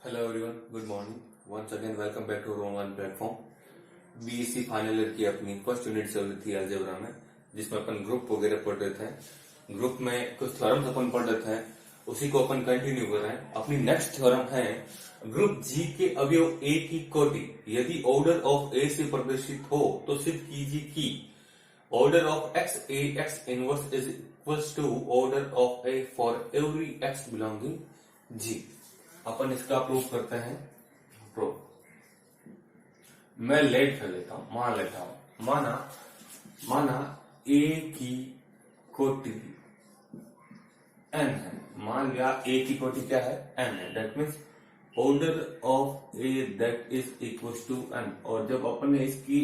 Hello everyone, good morning. Once again welcome back to our online platform. BSc final year की अपनी first unit चल रही थी algebra में, जिसमें अपन ग्रुप वगैरह पढ़ रहे थे। ग्रुप में कुछ थ्योरम्स अपन पढ़ रहे थे, उसी को अपन कंटिन्यू कर रहे हैं। अपनी नेक्स्ट थ्योरम है ग्रुप जी के अवयव ए की कोटि यदि ऑर्डर ऑफ ए से प्रदर्शित हो तो सिद्ध कीजिए कि order of x A x inverse is equals to order of a for every x belonging G. अपन इसका प्रूव करते हैं। प्रूव मैं लेट कर लेता हूं, मान लेता हूं, माना ए की कोटि n है। मान लिया ए की कोटि क्या है, n है। That means order of a that is equal to n। और जब अपन ने इसकी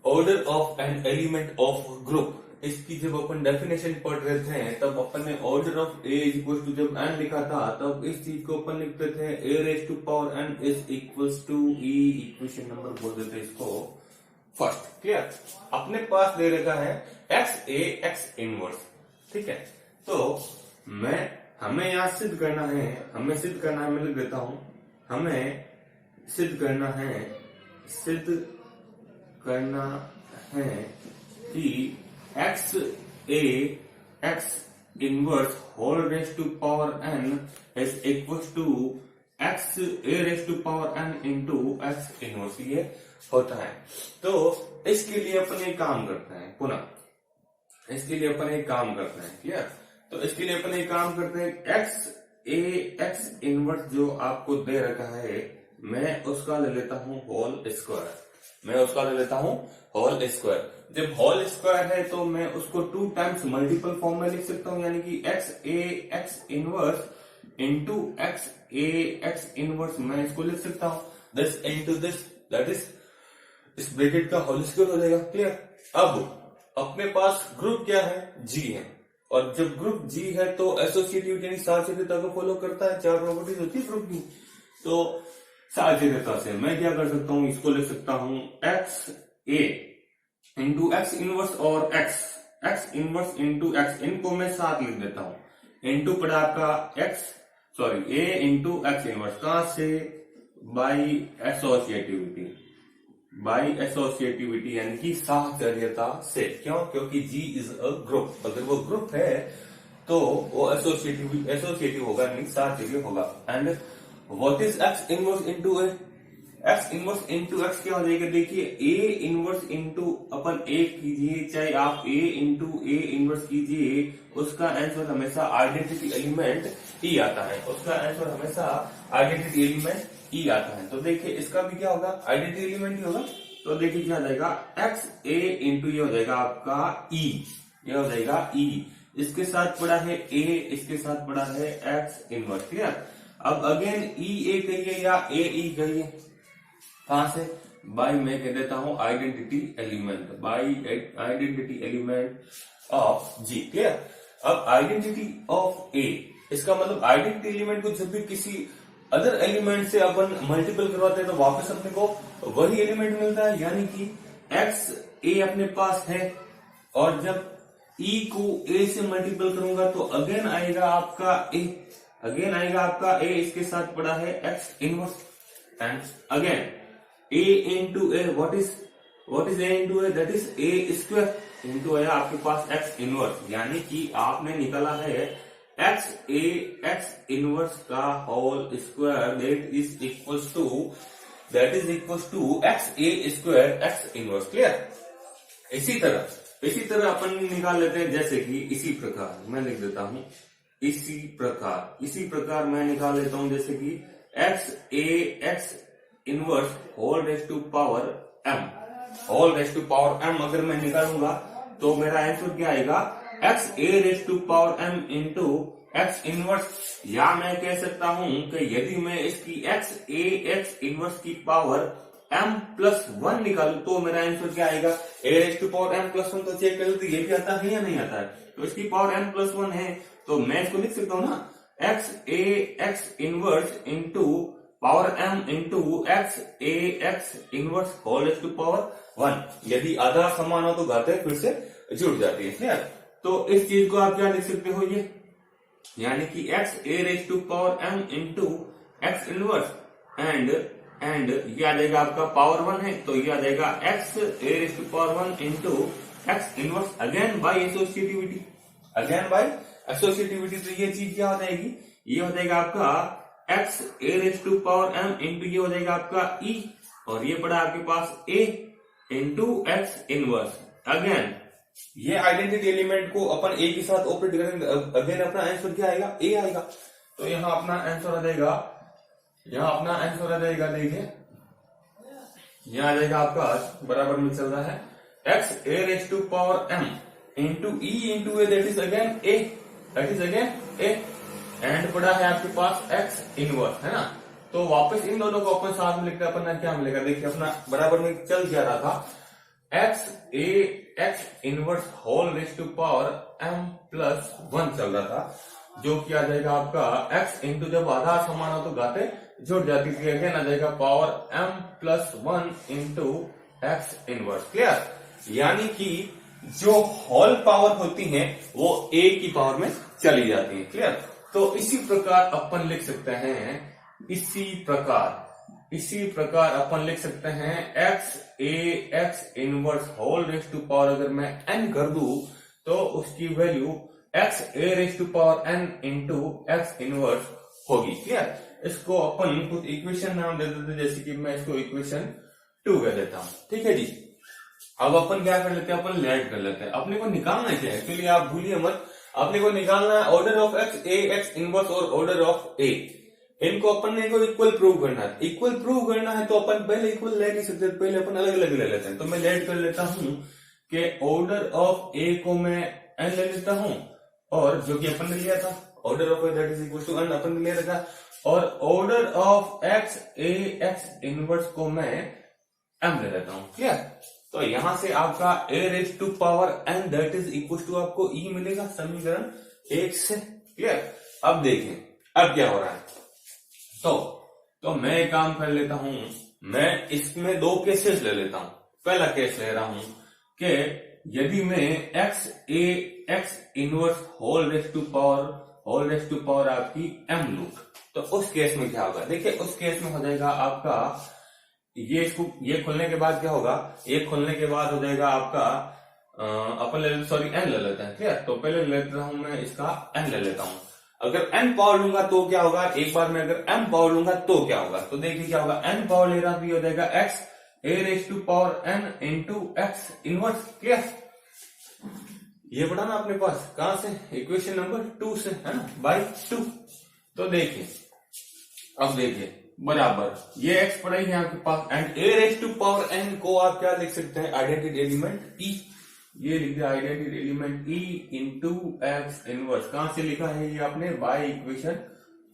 order of n element of group, इसकी जब अपन डेफिनेशन पढ़ रहे थे तब अपन ने order of A is equal to जब n लिखा था तब इस चीज को अपन लिखते थे a raise to power n is equals to e. Equation number बोल देते इसको फर्स्ट। क्लियर? अपने पास दे रखा है एक्स ए एक्स इनवर्स, ठीक है। तो हमें यहाँ सिद्ध करना है, मैं लिख देता हूं, हमें सिद्ध करना है कि x A x inverse whole raise to power n is equal to x a raise to power n into x inverse, ये होता है। तो इसके लिए अपन एक काम करते हैं, क्लियर? तो इसके लिए अपन एक काम करते हैं, एक्स ए एक्स इनवर्स जो आपको दे रखा है मैं उसका ले लेता हूं होल स्क्वायर। जब होल स्क्वायर है तो मैं उसको 2 टाइम्स मल्टीपल फॉर्म में लिख सकता हूं, यानी कि एक्स ए एक्स इनवर्स इंटू एक्स ए एक्स इनवर्स मैं इसको लिख सकता हूं this into this, that is इस ब्रैकेट का होल स्क्वायर हो जाएगा। क्लियर? अब अपने पास ग्रुप क्या है, जी है। और जब ग्रुप जी है तो एसोसिएटिविटी यानी सादृश्यता को फॉलो करता है। 4 प्रॉपर्टीज होती है ग्रुप की। तो सादृश्यता से मैं क्या कर सकता हूं, इसको लिख सकता हूं एक्स ए इंटू एक्स इनवर्स और एक्स इनवर्स इंटू एक्स, इनको मैं साथ लिख देता हूं। इंटू पड़ा आपका ए इंटू एक्स इनवर्स, कहां से, बाई एसोसिएटिविटी यानी कि साहचर्यता से। क्यों? क्योंकि जी इज अ ग्रुप। अगर वो ग्रुप है तो वो एसोसिएटिव होगा, यानी साहचर्य होगा। And what is x inverse into A? X inverse into x क्या हो जाएगा, देखिए ए इनवर्स इंटू अपन ए कीजिए, चाहे आप ए इंटू ए इनवर्स कीजिए, उसका आंसर हमेशा आइडेंटिटी एलिमेंट ई आता है। तो देखिए इसका भी क्या होगा, आइडेंटिटी एलिमेंट ही होगा। तो देखिए क्या हो जाएगा, एक्स ए इंटू ये हो जाएगा आपका ई, इसके साथ पड़ा है ए, इसके साथ पड़ा है एक्स इनवर्स। क्लियर? अब अगेन ई ए कहिए या ए ई कहिए, कहां से, बाई मैं कह देता हूं identity element of g. Clear? अब आइडेंटिटी ऑफ ए, इसका मतलब आइडेंटिटी एलिमेंट को जब भी किसी अदर एलिमेंट से अपन मल्टीपल करवाते हैं तो वापस अपने को वही एलिमेंट मिलता है, यानी कि एक्स ए अपने पास है और जब ई को ए से मल्टीपल करूंगा तो अगेन आएगा आपका ए, इसके साथ पड़ा है x inverse. And again a into a, what is a into a, that is a square into आया आपके पास x इनवर्स, यानी कि आपने निकाला है x a x इनवर्स का whole square, that is equals to x a square x inverse. Clear? इसी तरह अपन निकाल लेते हैं, जैसे कि इसी प्रकार मैं लिख देता हूं, इसी प्रकार मैं निकाल लेता हूं, जैसे कि x a x inverse whole raise to power m अगर मैं निकालूंगा तो मेरा आंसर क्या आएगा, x a raise to power m into x inverse. या मैं कह सकता हूं कि यदि मैं इसकी एक्स ए एक्स इनवर्स की पावर m प्लस 1 निकालू तो मेरा आंसर क्या आएगा, a raise to power m plus 1। तो चेक कर लो ये भी आता है या नहीं आता है। तो इसकी पावर m प्लस 1 है तो मैं इसको लिख सकता हूं ना, x A x inverse into power m into x A x inverse whole raise to power 1। यदि आधा समान हो तो घातें फिर से जुड़ जाती है। क्लियर? तो इस चीज को आप क्या लिख सकते हो, ये यानी कि x a raise to power m into x inverse and ये आ जाएगा आपका पावर 1 है तो ये आ जाएगा x a raise to power 1 into x inverse again by associativity. तो ये चीज क्या हो जाएगी, ये हो जाएगा आपका x a raise to power m into ये हो जाएगा आपका ई और ये पड़ा आपके पास a into x inverse. Again ये आइडेंटिटी एलिमेंट को अपन ए के साथ ऑपरेट करेंगे, अगेन अपना आंसर क्या आएगा, ए आएगा। तो यहाँ अपना आंसर आ जाएगा, देखिए यहाँ आ जाएगा आपका बराबर में चल रहा है x a raise to power m into e into a that is again a and पड़ा है आपके पास एक्स इनवर्स, है ना। तो वापस इन दोनों को अपन साथ में लिखते अपना क्या मिलेगा, देखिए अपना बराबर में चल क्या रहा था x inverse whole raise to power m plus 1 चल रहा था, जो कि आ जाएगा आपका एक्स इंटू जब आधा समान हो तो गाते जुड़ जाती थी, अगेन आ जाएगा power m plus 1 into x inverse. Clear, यानी कि जो होल पावर होती है वो ए की पावर में चली जाती है। क्लियर, तो इसी प्रकार अपन लिख सकते हैं, इसी प्रकार अपन लिख सकते हैं x inverse whole raise to power अगर मैं n कर दूं तो उसकी value x a raise to power n into x inverse होगी। क्लियर, इसको अपन कुछ इक्वेशन नाम दे देते, जैसे कि मैं इसको इक्वेशन 2 कह देता हूं। ठीक है जी, अब अपन क्या कर लेते हैं, अपन लेट कर लेते हैं। अपने को निकालना है एक्चुअली, आप भूलिए मत, अपने को निकालना है order of x A x inverse और ऑर्डर ऑफ ए। इनको अपन ने इक्वल प्रूव करना है। इक्वल प्रूव करना है तो अपन पहले इक्वल ले नहीं सकते, पहले अपन अलग अलग ले लेते हैं। तो मैं लेट कर लेता हूं कि ऑर्डर ऑफ ए को मैं एन ले लेता हूं, और जो कि अपन ने लिया था order of a that is equal to n अपन ने ले रखा, और order of x A x inverse को मैं एम ले लेता हूं। क्लियर, तो यहां से आपका a raise to power n that is equal to आपको ई मिलेगा समीकरण 1 से। क्लियर, अब देखें अब क्या हो रहा है। तो मैं एक काम कर लेता हूं, मैं इसमें 2 केसेस ले लेता हूं। पहला केस ले रहा हूं कि यदि मैं x A x inverse whole raise to power आपकी एम लूं, तो उस केस में क्या होगा, देखिए उस केस में हो जाएगा आपका ये खोलने के बाद क्या होगा, ये खोलने के बाद हो जाएगा आपका अपन एन ले लेते हैं। क्लियर, तो पहले ले लेता हूं मैं इसका एन ले लेता हूं। अगर n पावर लूंगा तो क्या होगा, एक बार में अगर m पावर लूंगा तो क्या होगा, तो देखिए क्या होगा, n पावर ले रहा तो हो जाएगा x a raise to power n into x inverse. Clear, ये पढ़ा ना अपने पास, कहां से, इक्वेशन नंबर 2 से, है ना, बाई 2। तो देखिए अब देखिए बराबर ये x पड़ा ही है आपके पास, and a raise to power n को आप क्या लिख सकते हैं, आइडेंटिटी एलिमेंट e। ये लिख दिया identity element E into x inverse. कहां से लिखा है ये आपने, बाय इक्वेशन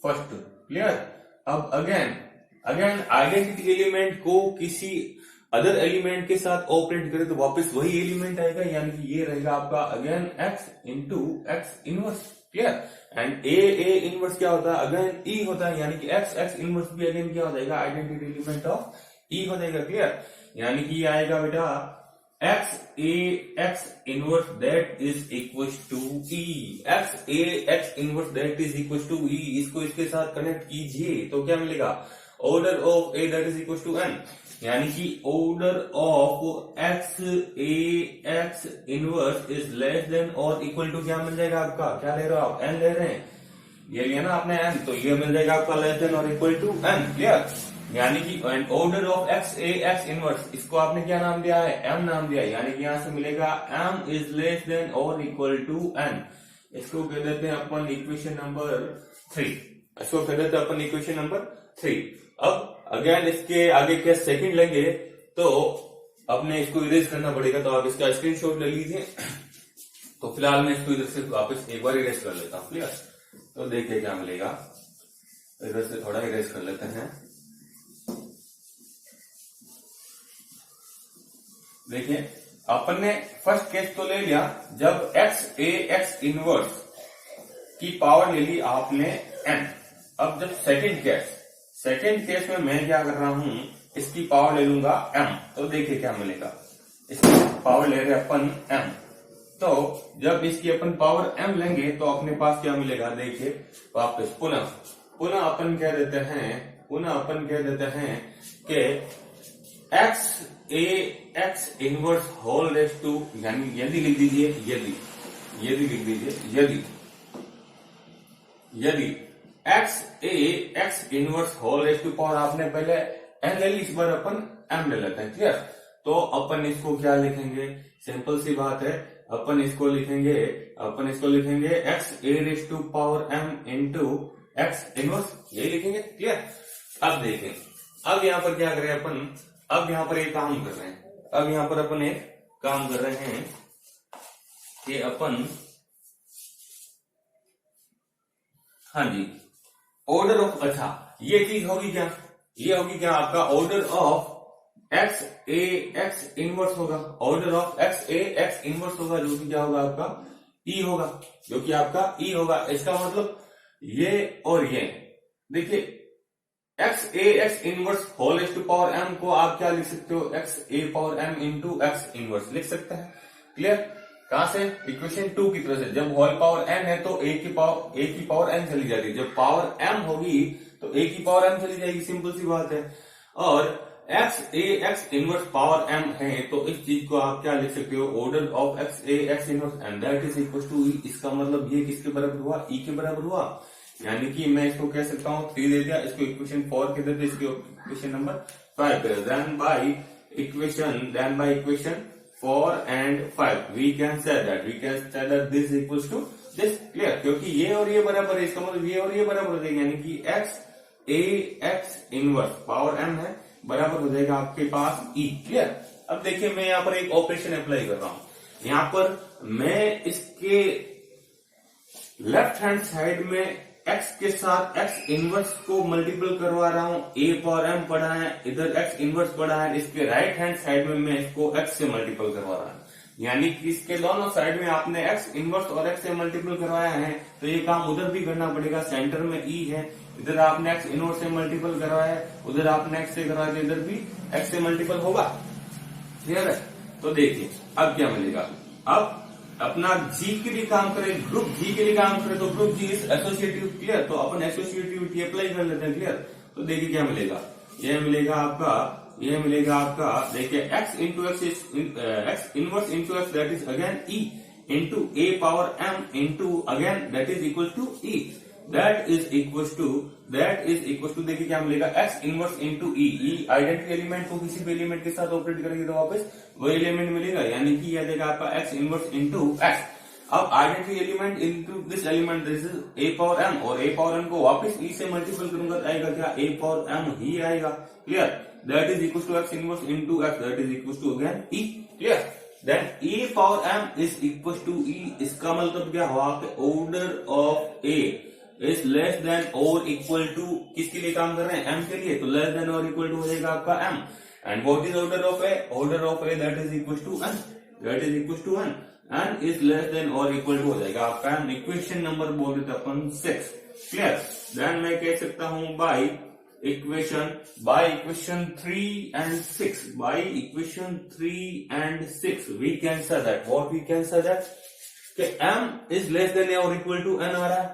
फर्स्ट। क्लियर, अब अगेन आइडेंटिटी एलिमेंट को किसी अदर एलिमेंट के साथ ऑपरेट करे तो वापस वही एलिमेंट आएगा, यानी कि ये रहेगा आपका again x into x inverse. Clear, and A inverse क्या होता है, अगेन ई होता है, यानी कि एक्स इनवर्स भी अगेन क्या हो जाएगा, आइडेंटिटी एलिमेंट ऑफ ई हो जाएगा। क्लियर, यानी कि ये आएगा बेटा x A x inverse that is equal to e, x A x inverse that is equal to e. इसको इसके साथ कनेक्ट कीजिए तो क्या मिलेगा, order of a that is equal to n, यानी कि order of x A x inverse is less than और इक्वल टू क्या मिल जाएगा आपका, क्या ले रहे हो आप, एन ले रहे हैं, ये लिया ना आपने एन, तो ये मिल जाएगा आपका लेस देन और इक्वल टू एन। क्लियर, यानी कि order of x A x inverse, इसको आपने क्या नाम दिया है, एम नाम दिया है, यानी कि यहां से मिलेगा एम इज लेस देन और इक्वल टू एन। इसको कह देते हैं अपन इक्वेशन नंबर 3। अब अगेन इसके आगे क्या सेकंड लेंगे तो अपने इसको इरेज करना पड़ेगा, तो आप इसका स्क्रीनशॉट ले लीजिए। तो फिलहाल मैं इसको इधर से वापस एक बार इरेज कर लेता हूं। क्लियर, तो देखिए क्या मिलेगा, इधर से थोड़ा इरेज कर लेते हैं। देखिए अपन ने फर्स्ट केस तो ले लिया जब एक्स ए एक्स इनवर्स की पावर ले ली आपने n। अब जब सेकंड केस में मैं क्या कर रहा हूं, इसकी पावर ले लूंगा m, तो देखिए क्या मिलेगा, इसकी पावर ले रहे अपन m, तो जब इसकी अपन पावर m लेंगे तो अपने पास क्या मिलेगा, देखिए वापस पुनः पुनः अपन कह देते हैं कि x inverse whole raise to, यानी यदि लिख दीजिए, यदि लिख दीजिए, यदि x inverse whole raise to power, आपने पहले एन ले ली, इस बार अपन एम ले लेते हैं। क्लियर? तो अपन इसको क्या लिखेंगे, सिंपल सी बात है, अपन इसको लिखेंगे x a raise to power m into x inverse, यही लिखेंगे। क्लियर? अब देखें, अब यहां पर क्या करें अपन, अब यहां पर एक काम कर रहे हैं, अब यहां पर अपन एक काम कर रहे हैं कि अपन, हाँ जी, ऑर्डर ऑफ, अच्छा ये चीज होगी क्या, ये होगी क्या आपका order of x A x inverse होगा, order of x A x inverse होगा, जो कि क्या होगा आपका ई होगा, जो कि आपका ई होगा। इसका मतलब ये और ये, देखिए x A x inverse whole raise to power m को आप क्या लिख सकते हो, x a power m into x inverse लिख सकते हैं। क्लियर? कहां से, इक्वेशन 2 की तरफ से। जब होल पावर एन है तो ए की पावर एन चली जाती है, जब पावर एम होगी तो ए की पावर एम चली जाएगी, सिंपल सी बात है। और एक्स ए एक्स इनवर्स पावर एम है तो इस चीज को आप क्या लिख सकते हो, order of x A x inverse and that is equal to E. इसका मतलब ये किसके बराबर हुआ, ई के बराबर हुआ। यानी कि मैं इसको कह सकता हूं 3 दे दिया, इसको इक्वेशन 4 के दे दिया, इसको इक्वेशन नंबर 5 कर, then by equation 4 and 5 we can say that this equals to this। Clear? क्योंकि ये और ये बराबर है, इसका मतलब ये और ये बराबर हो जाएगा, यानी कि एक्स ए एक्स इनवर्स पावर एम है, बराबर हो जाएगा आपके पास ई। क्लियर? अब देखिए मैं यहाँ पर एक ऑपरेशन अप्लाई कर रहा हूं, यहाँ पर मैं इसके लेफ्ट हैंड साइड में x के साथ x इनवर्स को मल्टीपल करवा रहा हूं, a पावर m पढ़ा है, इधर x इनवर्स पढ़ा है, इसके राइट हैंड साइड में मैं इसको x से मल्टीपल करवा रहा हूं। यानी कि इसके दोनों साइड में आपने x इनवर्स और x से मल्टीपल करवाया है, तो ये काम उधर भी करना पड़ेगा। सेंटर में e है, इधर आपने x इनवर्स से मल्टीपल करवाया है, उधर आपने x से करवाया, तो इधर भी x से मल्टीपल होगा। क्लियर है? तो देखिए अब क्या मिलेगा, अब अपना जी के लिए काम करें, ग्रुप जी के लिए काम करें, तो group g is associative. Clear? तो अपन एसोसिएटिविटी अप्लाई कर लेते हैं। क्लियर? तो देखिए क्या मिलेगा, ये मिलेगा आपका देखिए x into x inverse into x that is again e into a power m into again that is equal to e, that is equal to देखिए क्या मिलेगा, x inverse into e identity element को किसी भी element के साथ operate करेंगे तो वापस वो एलिमेंट मिलेगा, यानी कि यह देगा आपका एक्स इनवर्स इंटू एक्स। अब identity element into this element, this is a power m, और ए पावर एम को वापस ई से मल्टीपल करूंगा तो आएगा क्या, ए पावर एम ही आएगा। Clear? That is equal to X inverse into x, that is equal to again E. Clear? Then A power M is equal to E, इसका मतलब क्या हुआ कि order of A is less than और equal to, किसके लिए काम कर रहे हैं, एम के लिए, तो लेस देन और इक्वल टू हो जाएगा आपका m. And what is order of a, order of a that is equal to n, that is equal to n, n is less than और इक्वल टू हो जाएगा आपका एम। इक्वेशन नंबर बोल देते अपन 6। Clear? Then मैं कह सकता हूं by equation 3 and 6, by equation 3 and 6 we can say that, what we can say that कि m is less than or equal to n आ रहा है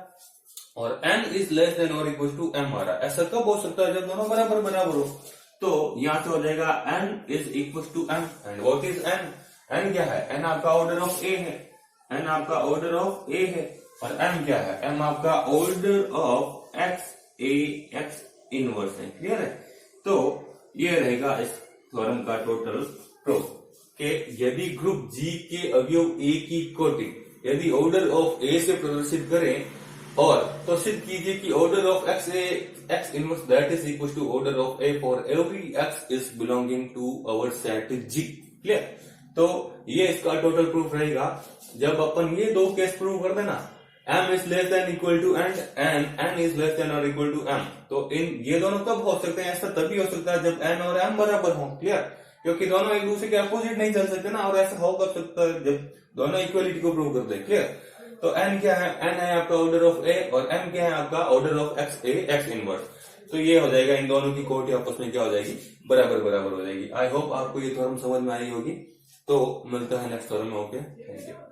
और n is less than or equal to m आ रहा है। ऐसा कब हो सकता है, जब दोनों बराबर हो। तो यहां से हो जाएगा n is equal to m, and what is n, n क्या है, n आपका ऑर्डर ऑफ a है, n आपका ऑर्डर ऑफ a है, और m क्या है, m आपका order of x a x inverse है। क्लियर है? तो ये रहेगा इस थ्योरम का टोटल प्रूफ कि यदि ग्रुप जी के अवयव ए की कोटि यदि ऑर्डर ऑफ ए से प्रदर्शित करें, और तो सिद्ध कीजिए कि order of x A x inverse that is equal to order of a for every x is belonging to our set g. Clear? तो ये इसका टोटल प्रूफ रहेगा। जब अपन ये दो केस प्रूव कर देना, m is less than equal to and n is less than or equal to m, तो इन ये दोनों तब हो सकते हैं, ऐसा तभी हो सकता है जब n और m बराबर हो। क्लियर? क्योंकि दोनों एक दूसरे के अपोजिट नहीं चल सकते ना, और ऐसा हो कर सकता है जब दोनों इक्वलिटी को प्रूव करते हैं। क्लियर? तो n क्या है, n है आपका ऑर्डर ऑफ a, और m क्या है आपका order of x A x inverse. तो ये हो जाएगा, इन दोनों की कोटी आपस में क्या हो जाएगी, बराबर हो जाएगी। आई होप आपको ये थ्योरम समझ में आई होगी। तो मिलता है नेक्स्ट थ्योरम में। Okay, thank you.